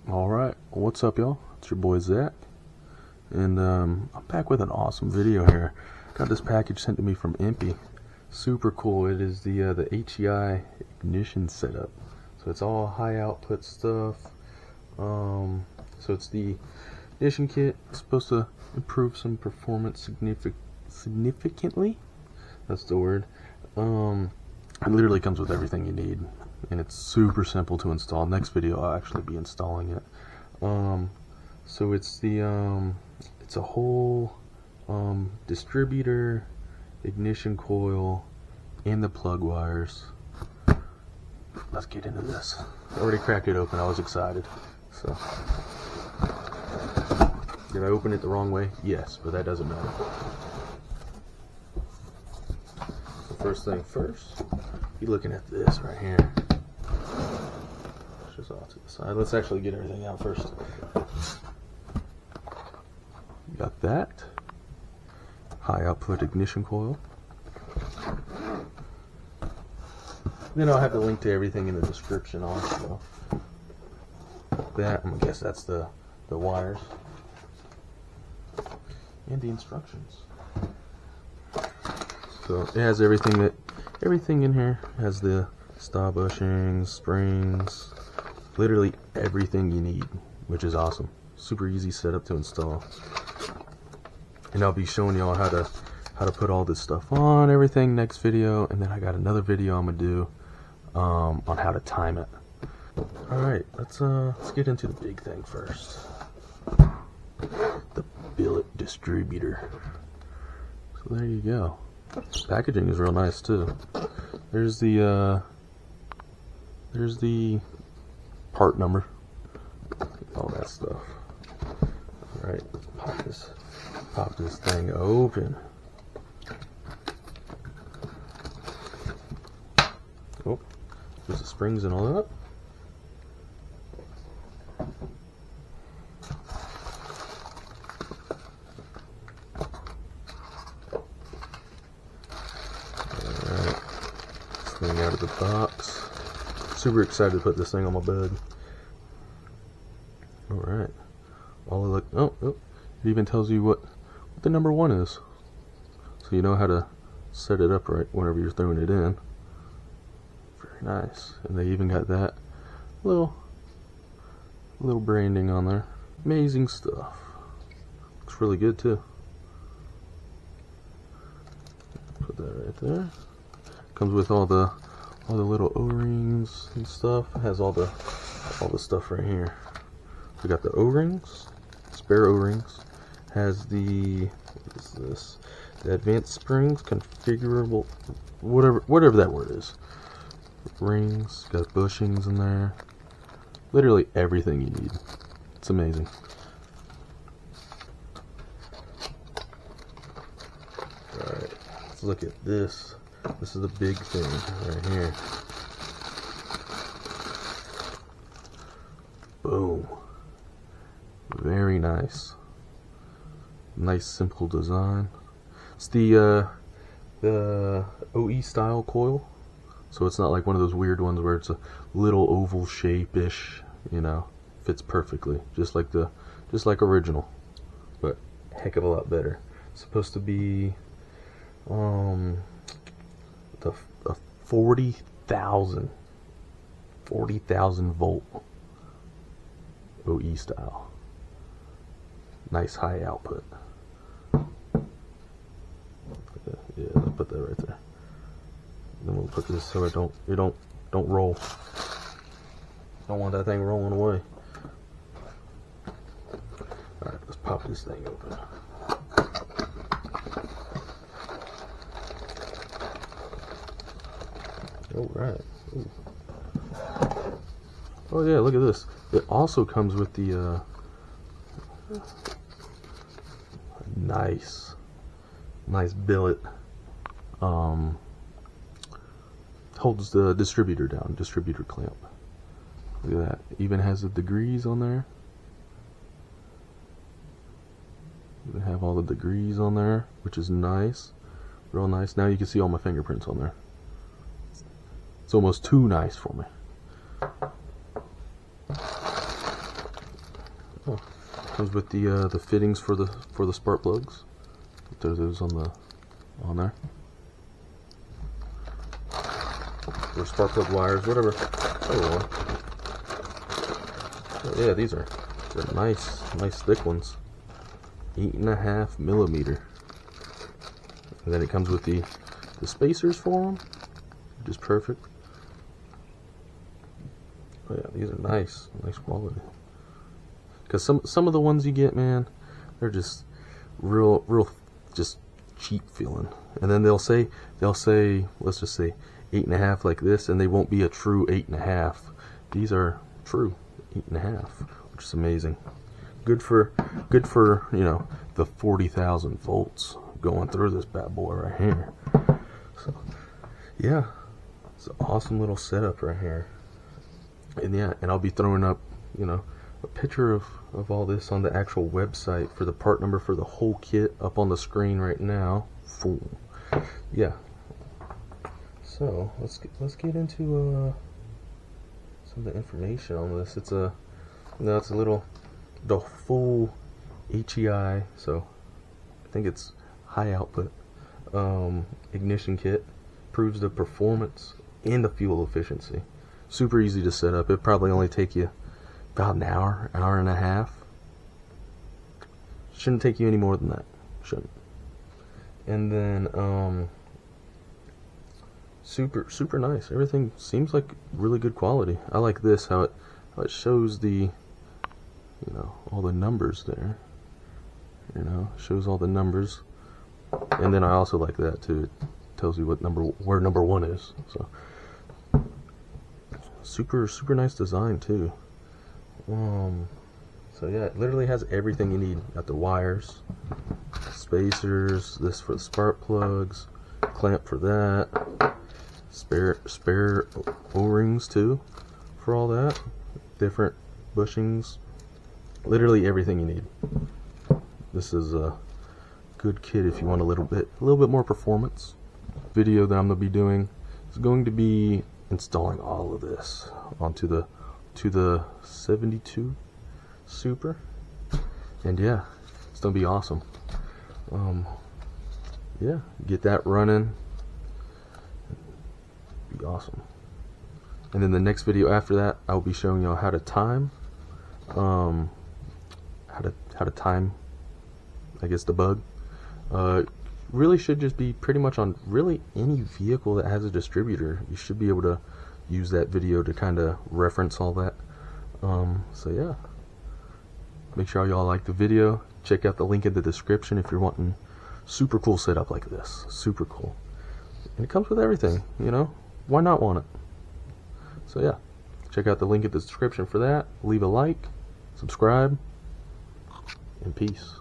Alright, what's up y'all? It's your boy Zach, and I'm back with an awesome video here. Got this package sent to me from Empi. Super cool. It is the Hei ignition setup. So it's all high output stuff. So it's the ignition kit. It's supposed to improve some performance significantly. That's the word. It literally comes with everything you need, and it's super simple to install. Next video I'll actually be installing it. So it's the it's a whole distributor, ignition coil, and the plug wires. Let's get into this. I already cracked it open. I was excited. So did I open it the wrong way? Yes, but that doesn't matter. So first thing first, you're looking at this right here. Just off to the side. Let's actually get everything out first. You got that high output ignition coil. Then I'll have the link to everything in the description also. That, I'm gonna guess that's the wires and the instructions. So it has everything in here. It has the stop bushings, springs, literally everything you need, which is awesome. Super easy setup to install. And I'll be showing y'all how to put all this stuff on, everything, next video. And then I got another video I'm gonna do on how to time it. Alright, let's get into the big thing first. The billet distributor. So there you go. Packaging is real nice too. There's the part number, all that stuff. Alright, let's pop this thing open. Oh, there's the springs and all that. Alright, this thing out of the box. Super excited to put this thing on my bed. Alright. Oh, it even tells you what the number 1 is. So you know how to set it up right whenever you're throwing it in. Very nice. And they even got that little branding on there. Amazing stuff. Looks really good too. Put that right there. Comes with all the little O-rings and stuff. It has all the stuff right here. We got the O-rings, spare O-rings. Has the, what is this? The advanced springs, configurable, whatever that word is. Rings, got bushings in there. Literally everything you need. It's amazing. Alright, let's look at this. This is the big thing right here. Boom. Very nice. Nice simple design. It's the OE style coil. So it's not like one of those weird ones where it's a little oval shape-ish, you know. Fits perfectly. Just like original. But heck of a lot better. It's supposed to be a 40,000 volt OE style. Nice high output. Yeah, I'll put that right there. Then we'll put this so it don't roll. Don't want that thing rolling away. Alright, let's pop this thing open. Alright. Oh yeah, look at this. It also comes with the nice billet. Holds the distributor down, distributor clamp. Look at that. Even has the degrees on there. Even have all the degrees on there, which is nice. Real nice. Now you can see all my fingerprints on there. It's almost too nice for me. Oh, comes with the fittings for the spark plugs. Throw those on there. Or spark plug wires, whatever. Oh, yeah, these are nice thick ones. 8.5 millimeter. And then it comes with the spacers for them, which is perfect. Oh yeah, these are nice quality. Because some of the ones you get, man, they're just real just cheap feeling. And then they'll say let's just say 8.5 like this, and they won't be a true 8.5. These are true 8.5, which is amazing. Good for you know, the 40,000 volts going through this bad boy right here. So yeah, it's an awesome little setup right here. And yeah, and I'll be throwing up, you know, a picture of all this on the actual website for the part number for the whole kit up on the screen right now. Boom. Yeah. So let's get into some of the information on this. It's a the full HEI, so I think it's high output ignition kit. Proves the performance and the fuel efficiency. Super easy to set up. It probably only take you about an hour and a half. Shouldn't take you any more than that. Shouldn't. And then super nice. Everything seems like really good quality. I like this, how it shows the, you know, all the numbers there. You know, shows all the numbers. And then I also like that too. It tells you where number 1 is. So super nice design too. So yeah, it literally has everything you need. Got the wires, spacers, this for the spark plugs, clamp for that, spare O-rings too for all that, different bushings, literally everything you need. This is a good kit if you want a little bit more performance. Video that I'm going to be doing is going to be installing all of this onto the 72 Super, and yeah, it's gonna be awesome. Yeah, get that running, be awesome. And then the next video after that, I'll be showing y'all how to time, how to time, I guess, the bug. Really should just be pretty much on really any vehicle that has a distributor. You should be able to use that video to kind of reference all that. So yeah, make sure y'all like the video. Check out the link in the description if you're wanting super cool setup like this. Super cool. And it comes with everything, you know, why not want it? So yeah, check out the link in the description for that. Leave a like, subscribe, and peace.